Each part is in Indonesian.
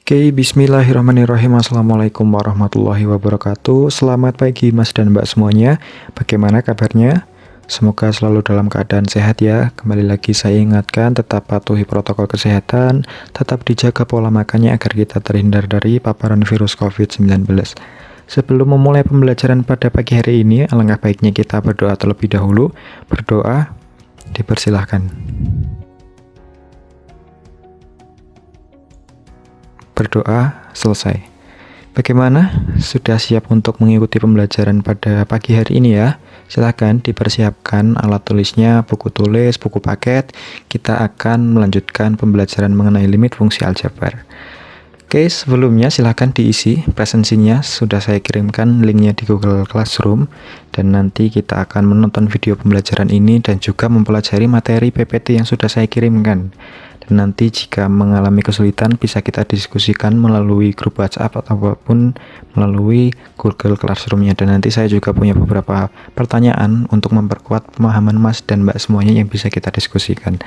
Oke, bismillahirrahmanirrahim. Assalamualaikum warahmatullahi wabarakatuh. Selamat pagi Mas dan Mbak semuanya. Bagaimana kabarnya? Semoga selalu dalam keadaan sehat ya. Kembali lagi saya ingatkan, tetap patuhi protokol kesehatan, tetap dijaga pola makannya agar kita terhindar dari paparan virus COVID-19. Sebelum memulai pembelajaran pada pagi hari ini, alangkah baiknya kita berdoa terlebih dahulu. Berdoa, dipersilahkan. Berdoa selesai. Bagaimana? Sudah siap untuk mengikuti pembelajaran pada pagi hari ini ya? Silahkan dipersiapkan alat tulisnya, buku tulis, buku paket. Kita akan melanjutkan pembelajaran mengenai limit fungsi aljabar. Oke, sebelumnya silahkan diisi presensinya. Sudah saya kirimkan linknya di Google Classroom. Dan nanti kita akan menonton video pembelajaran ini dan juga mempelajari materi PPT yang sudah saya kirimkan. Dan nanti jika mengalami kesulitan bisa kita diskusikan melalui grup WhatsApp ataupun melalui Google Classroom-nya. Dan nanti saya juga punya beberapa pertanyaan untuk memperkuat pemahaman Mas dan Mbak semuanya yang bisa kita diskusikan.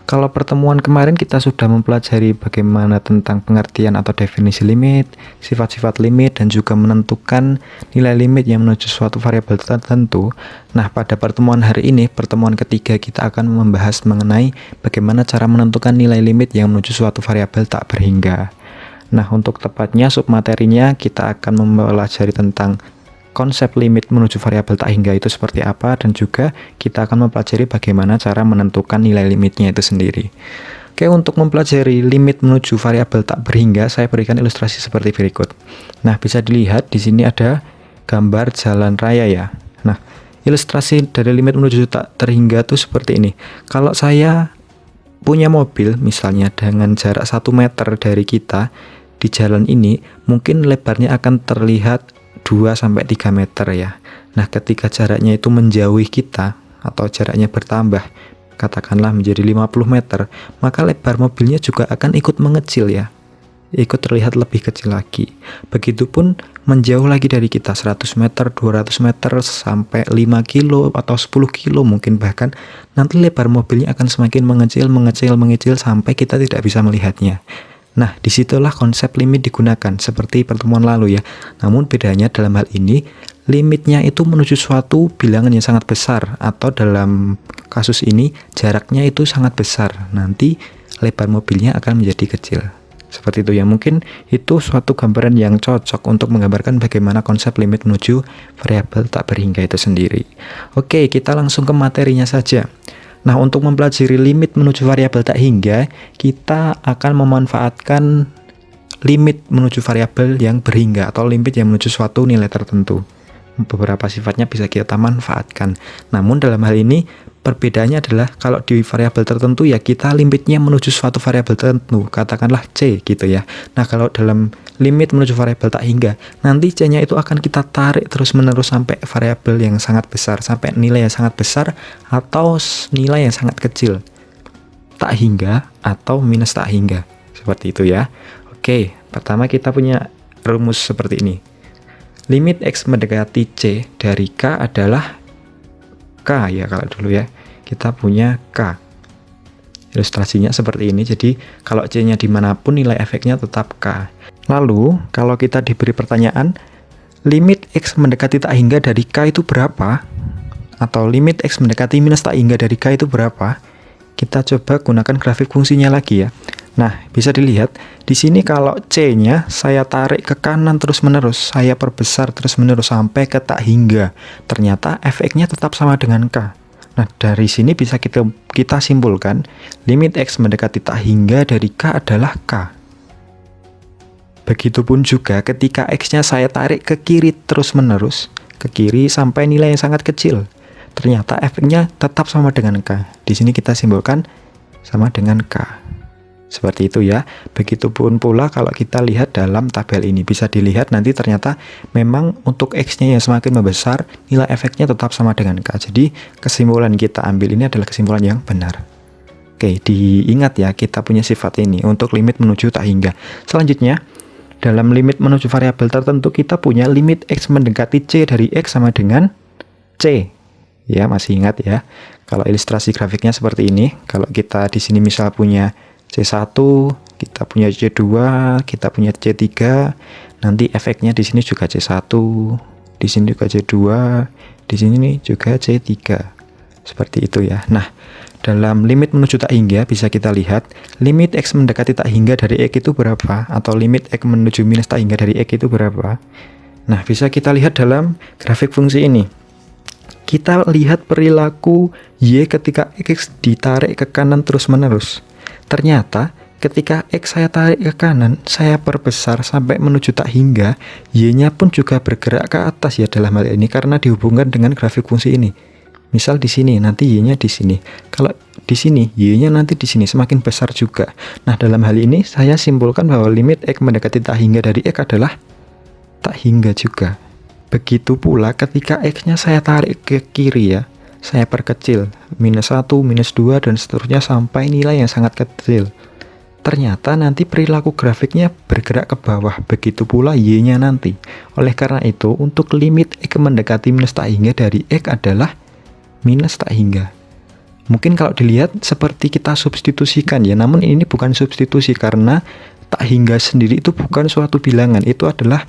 Kalau pertemuan kemarin kita sudah mempelajari bagaimana tentang pengertian atau definisi limit, sifat-sifat limit, dan juga menentukan nilai limit yang menuju suatu variabel tertentu. Nah, pada pertemuan hari ini, pertemuan ketiga, kita akan membahas mengenai bagaimana cara menentukan nilai limit yang menuju suatu variabel tak berhingga. Nah, untuk tepatnya submaterinya kita akan mempelajari tentang konsep limit menuju variabel tak hingga itu seperti apa, dan juga kita akan mempelajari bagaimana cara menentukan nilai limitnya itu sendiri. Oke, untuk mempelajari limit menuju variabel tak berhingga, saya berikan ilustrasi seperti berikut. Nah, bisa dilihat di sini ada gambar jalan raya ya. Nah, ilustrasi dari limit menuju tak terhingga itu seperti ini. Kalau saya punya mobil misalnya dengan jarak 1 meter dari kita di jalan ini, mungkin lebarnya akan terlihat 2-3 meter ya. Nah, ketika jaraknya itu menjauhi kita atau jaraknya bertambah, katakanlah menjadi 50 meter, maka lebar mobilnya juga akan ikut mengecil ya. Ikut terlihat lebih kecil lagi. Begitupun menjauh lagi dari kita 100 meter, 200 meter, sampai 5 kilo atau 10 kilo mungkin bahkan, nanti lebar mobilnya akan semakin mengecil sampai kita tidak bisa melihatnya. Nah, disitulah konsep limit digunakan seperti pertemuan lalu ya. Namun bedanya dalam hal ini, limitnya itu menuju suatu bilangan yang sangat besar, atau dalam kasus ini jaraknya itu sangat besar. Nanti lebar mobilnya akan menjadi kecil. Seperti itu ya, mungkin itu suatu gambaran yang cocok untuk menggambarkan bagaimana konsep limit menuju variabel tak berhingga itu sendiri. Oke, kita langsung ke materinya saja. Nah, untuk mempelajari limit menuju variabel tak hingga, kita akan memanfaatkan limit menuju variabel yang berhingga atau limit yang menuju suatu nilai tertentu. Beberapa sifatnya bisa kita manfaatkan. Namun dalam hal ini perbedaannya adalah kalau di variabel tertentu ya kita limitnya menuju suatu variabel tertentu, katakanlah C gitu ya. Nah, kalau dalam limit menuju variabel tak hingga, nanti C-nya itu akan kita tarik terus-menerus sampai variabel yang sangat besar, sampai nilai yang sangat besar atau nilai yang sangat kecil. Tak hingga atau minus tak hingga. Seperti itu ya. Oke, pertama kita punya rumus seperti ini. Limit X mendekati C dari K adalah K ya, kalau dulu ya. Kita punya K. Ilustrasinya seperti ini. Jadi kalau C-nya dimanapun nilai efeknya tetap K. Lalu kalau kita diberi pertanyaan, limit X mendekati tak hingga dari K itu berapa? Atau limit X mendekati minus tak hingga dari K itu berapa? Kita coba gunakan grafik fungsinya lagi ya. Nah, bisa dilihat di sini kalau C-nya saya tarik ke kanan terus-menerus, saya perbesar terus-menerus sampai ke tak hingga. Ternyata efeknya tetap sama dengan K. Nah, dari sini bisa kita simpulkan limit X mendekati tak hingga dari K adalah K. Begitupun juga ketika X-nya saya tarik ke kiri terus-menerus, ke kiri sampai nilai yang sangat kecil. Ternyata efeknya tetap sama dengan K. Di sini kita simpulkan sama dengan K. Seperti itu ya. Begitupun pula kalau kita lihat dalam tabel ini, bisa dilihat nanti ternyata memang untuk X-nya yang semakin membesar, nilai efeknya tetap sama dengan K. Jadi kesimpulan kita ambil ini adalah kesimpulan yang benar. Oke, diingat ya, kita punya sifat ini untuk limit menuju tak hingga. Selanjutnya, dalam limit menuju variabel tertentu kita punya limit X mendekati C dari X sama dengan C. Ya, masih ingat ya. Kalau ilustrasi grafiknya seperti ini, kalau kita di sini misal punya C1, kita punya C2, kita punya C3, nanti efeknya di sini juga C1, di sini juga C2, di sini juga C3. Seperti itu ya. Nah, dalam limit menuju tak hingga bisa kita lihat limit X mendekati tak hingga dari X itu berapa, atau limit X menuju minus tak hingga dari X itu berapa. Nah, bisa kita lihat dalam grafik fungsi ini. Kita lihat perilaku Y ketika X ditarik ke kanan terus-menerus. Ternyata ketika X saya tarik ke kanan, saya perbesar sampai menuju tak hingga, Y-nya pun juga bergerak ke atas ya dalam hal ini, karena dihubungkan dengan grafik fungsi ini. Misal di sini, nanti Y-nya di sini. Kalau di sini, Y-nya nanti di sini, semakin besar juga. Nah, dalam hal ini saya simpulkan bahwa limit X mendekati tak hingga dari X adalah tak hingga juga. Begitu pula ketika X-nya saya tarik ke kiri ya, saya perkecil, -1, -2, dan seterusnya sampai nilai yang sangat kecil. Ternyata nanti perilaku grafiknya bergerak ke bawah, begitu pula Y-nya nanti. Oleh karena itu, untuk limit X mendekati minus tak hingga dari X adalah minus tak hingga. Mungkin kalau dilihat seperti kita substitusikan ya, namun ini bukan substitusi karena tak hingga sendiri itu bukan suatu bilangan, itu adalah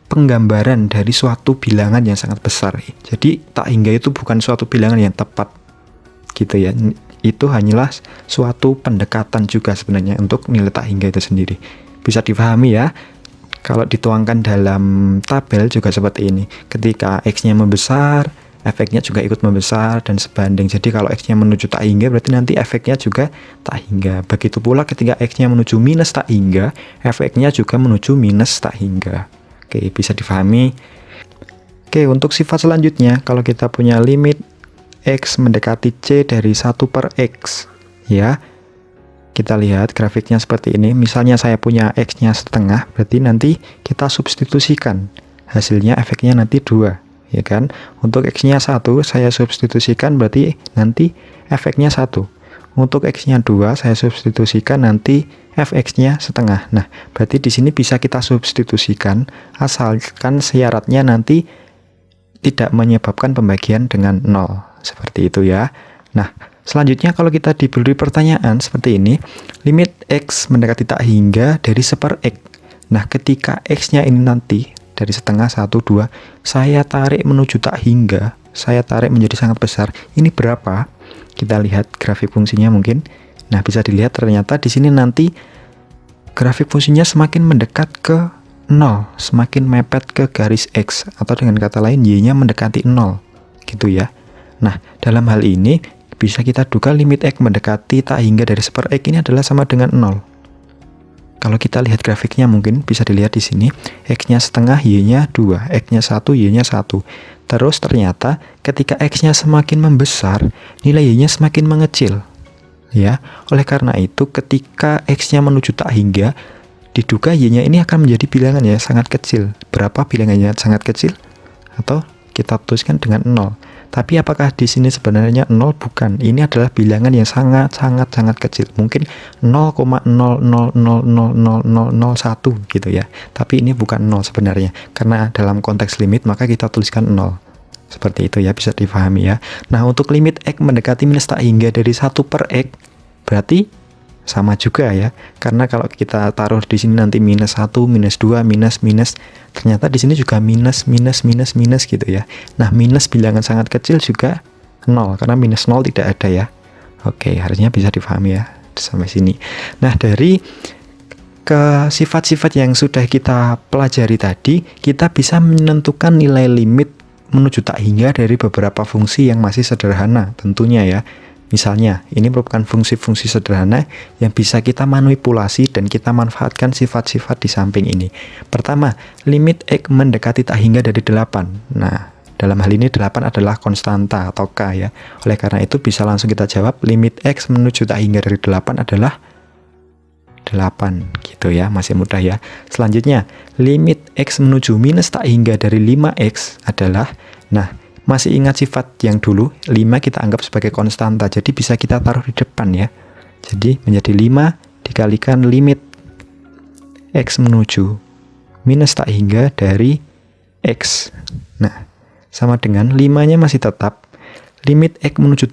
penggambaran dari suatu bilangan yang sangat besar. Jadi tak hingga itu bukan suatu bilangan yang tepat gitu ya. Itu hanyalah suatu pendekatan juga sebenarnya untuk nilai tak hingga itu sendiri. Bisa dipahami ya. Kalau dituangkan dalam tabel juga seperti ini. Ketika X-nya membesar, efeknya juga ikut membesar dan sebanding. Jadi kalau X-nya menuju tak hingga, berarti nanti efeknya juga tak hingga. Begitu pula ketika X-nya menuju minus tak hingga, efeknya juga menuju minus tak hingga. Oke, bisa difahami. Oke, untuk sifat selanjutnya, kalau kita punya limit X mendekati C dari 1 per X, ya, kita lihat grafiknya seperti ini. Misalnya saya punya X-nya setengah, berarti nanti kita substitusikan. Hasilnya efeknya nanti 2, ya kan? Untuk X-nya 1, saya substitusikan, berarti nanti efeknya 1. Untuk X-nya 2, saya substitusikan, nanti fx-nya setengah. Nah, berarti di sini bisa kita substitusikan asalkan syaratnya nanti tidak menyebabkan pembagian dengan 0. Seperti itu ya. Nah, selanjutnya kalau kita diberi pertanyaan seperti ini, limit X mendekati tak hingga dari 1 per X. Nah, ketika X-nya ini nanti dari setengah 1, 2, saya tarik menuju tak hingga, saya tarik menjadi sangat besar. Ini berapa? Kita lihat grafik fungsinya mungkin. Nah, bisa dilihat ternyata di sini nanti grafik fungsinya semakin mendekat ke 0, semakin mepet ke garis X, atau dengan kata lain Y-nya mendekati 0, gitu ya. Nah, dalam hal ini bisa kita duga limit X mendekati tak hingga dari 1 per X ini adalah sama dengan 0. Kalau kita lihat grafiknya mungkin bisa dilihat di sini, X-nya setengah, Y-nya 2, X-nya 1, Y-nya 1. Terus ternyata ketika X-nya semakin membesar, nilai Y-nya semakin mengecil. Ya, oleh karena itu ketika X-nya menuju tak hingga, diduga Y-nya ini akan menjadi bilangan ya sangat kecil. Berapa bilangannya sangat kecil? Atau kita tuliskan dengan 0. Tapi apakah di sini sebenarnya 0? Bukan. Ini adalah bilangan yang sangat kecil. Mungkin 0,00000001 gitu ya. Tapi ini bukan 0 sebenarnya. Karena dalam konteks limit maka kita tuliskan 0. Seperti itu ya, bisa difahami ya. Nah, untuk limit X mendekati minus tak hingga dari 1 per X, berarti sama juga ya. Karena kalau kita taruh di sini nanti -1, -2, minus, ternyata di sini juga minus gitu ya. Nah, minus bilangan sangat kecil juga 0, karena -0 tidak ada ya. Oke, harusnya bisa difahami ya sampai sini. Nah, dari ke sifat-sifat yang sudah kita pelajari tadi, kita bisa menentukan nilai limit menuju tak hingga dari beberapa fungsi yang masih sederhana tentunya ya. Misalnya, ini merupakan fungsi-fungsi sederhana yang bisa kita manipulasi dan kita manfaatkan sifat-sifat di samping ini. Pertama, limit X mendekati tak hingga dari 8. Nah, dalam hal ini 8 adalah konstanta atau K ya. Oleh karena itu bisa langsung kita jawab limit X menuju tak hingga dari 8 adalah 8 gitu ya, masih mudah ya. Selanjutnya, limit X menuju minus tak hingga dari 5X adalah, nah, masih ingat sifat yang dulu, 5 kita anggap sebagai konstanta, jadi bisa kita taruh di depan ya. Jadi menjadi 5 dikalikan limit X menuju minus tak hingga dari X. Nah, sama dengan 5-nya masih tetap limit X menuju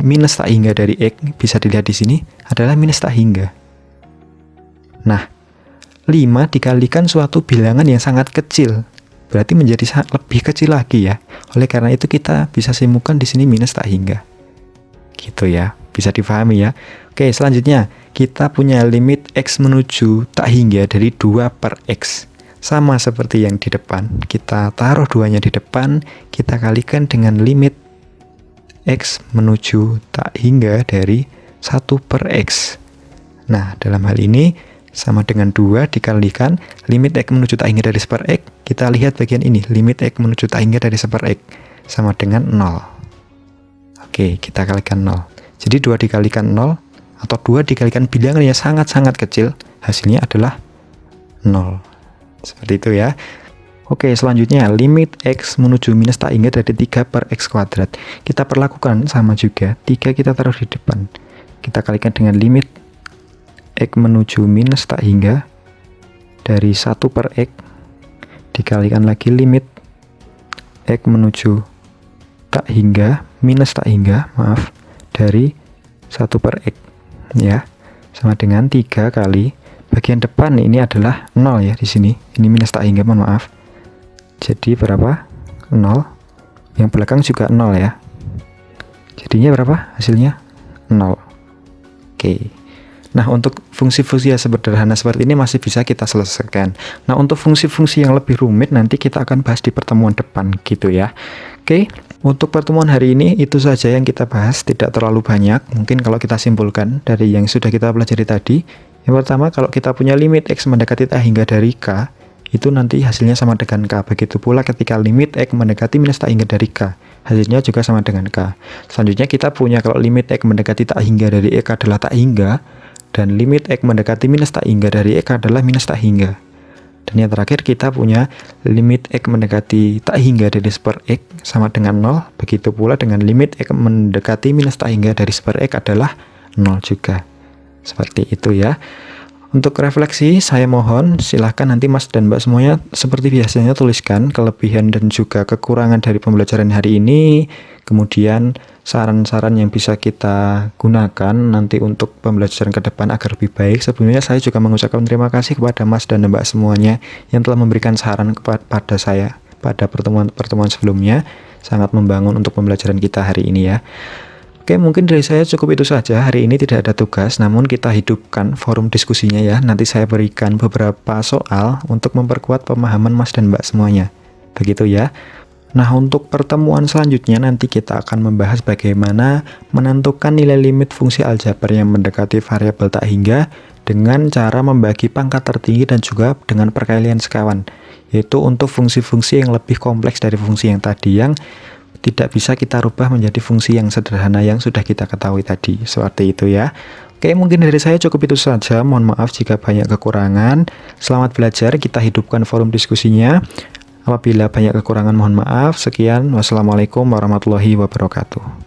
minus tak hingga dari X, bisa dilihat di sini, adalah minus tak hingga. Nah, 5 dikalikan suatu bilangan yang sangat kecil, berarti menjadi lebih kecil lagi ya. Oleh karena itu kita bisa simpulkan di sini minus tak hingga. Gitu ya, bisa dipahami ya. Oke, selanjutnya kita punya limit X menuju tak hingga dari 2 per X. Sama seperti yang di depan, kita taruh duanya di depan, kita kalikan dengan limit X menuju tak hingga dari 1 per X. Nah, dalam hal ini sama dengan 2 dikalikan limit X menuju tak hingga dari 1 per X. Kita lihat bagian ini, limit X menuju tak hingga dari 1 per X sama dengan 0. Oke, kita kalikan 0. Jadi 2 dikalikan 0 atau 2 dikalikan bilangan yang sangat-sangat kecil, hasilnya adalah 0. Seperti itu ya. Oke, selanjutnya limit X menuju minus tak hingga dari 3 per X kuadrat. Kita perlakukan sama juga, 3 kita taruh di depan. Kita kalikan dengan limit X menuju minus tak hingga dari 1 per X dikalikan lagi limit X menuju tak hingga minus tak hingga, maaf, dari 1 per X ya, sama dengan 3 kali bagian depan ini adalah 0 ya di sini. Ini minus tak hingga, mohon maaf. Jadi berapa? 0. Yang belakang juga 0 ya. Jadinya berapa hasilnya? 0. Oke. Nah, untuk fungsi-fungsi yang sederhana seperti ini masih bisa kita selesaikan. Nah, untuk fungsi-fungsi yang lebih rumit nanti kita akan bahas di pertemuan depan gitu ya. Oke, untuk pertemuan hari ini itu saja yang kita bahas, tidak terlalu banyak. Mungkin kalau kita simpulkan dari yang sudah kita pelajari tadi, yang pertama, kalau kita punya limit X mendekati tak hingga dari K, itu nanti hasilnya sama dengan K. Begitu pula ketika limit X mendekati minus tak hingga dari K, hasilnya juga sama dengan K. Selanjutnya kita punya kalau limit X mendekati tak hingga dari X adalah tak hingga, dan limit X mendekati minus tak hingga dari X adalah minus tak hingga. Dan yang terakhir kita punya limit X mendekati tak hingga dari 1 per X sama dengan 0. Begitu pula dengan limit X mendekati minus tak hingga dari 1 per X adalah 0 juga. Seperti itu ya. Untuk refleksi saya mohon silahkan nanti Mas dan Mbak semuanya seperti biasanya tuliskan kelebihan dan juga kekurangan dari pembelajaran hari ini. Kemudian saran-saran yang bisa kita gunakan nanti untuk pembelajaran ke depan agar lebih baik. Sebelumnya saya juga mengucapkan terima kasih kepada Mas dan Mbak semuanya yang telah memberikan saran kepada saya pada pertemuan-pertemuan sebelumnya. Sangat membangun untuk pembelajaran kita hari ini ya. Oke, mungkin dari saya cukup itu saja. Hari ini tidak ada tugas, namun kita hidupkan forum diskusinya ya. Nanti saya berikan beberapa soal untuk memperkuat pemahaman Mas dan Mbak semuanya. Begitu ya. Nah, untuk pertemuan selanjutnya nanti kita akan membahas bagaimana menentukan nilai limit fungsi aljabar yang mendekati variabel tak hingga dengan cara membagi pangkat tertinggi dan juga dengan perkalian sekawan. Yaitu untuk fungsi-fungsi yang lebih kompleks dari fungsi yang tadi yang tidak bisa kita rubah menjadi fungsi yang sederhana yang sudah kita ketahui tadi. Seperti itu ya. Oke, mungkin dari saya cukup itu saja. Mohon maaf jika banyak kekurangan. Selamat belajar, kita hidupkan forum diskusinya. Apabila banyak kekurangan mohon maaf. Sekian, wassalamualaikum warahmatullahi wabarakatuh.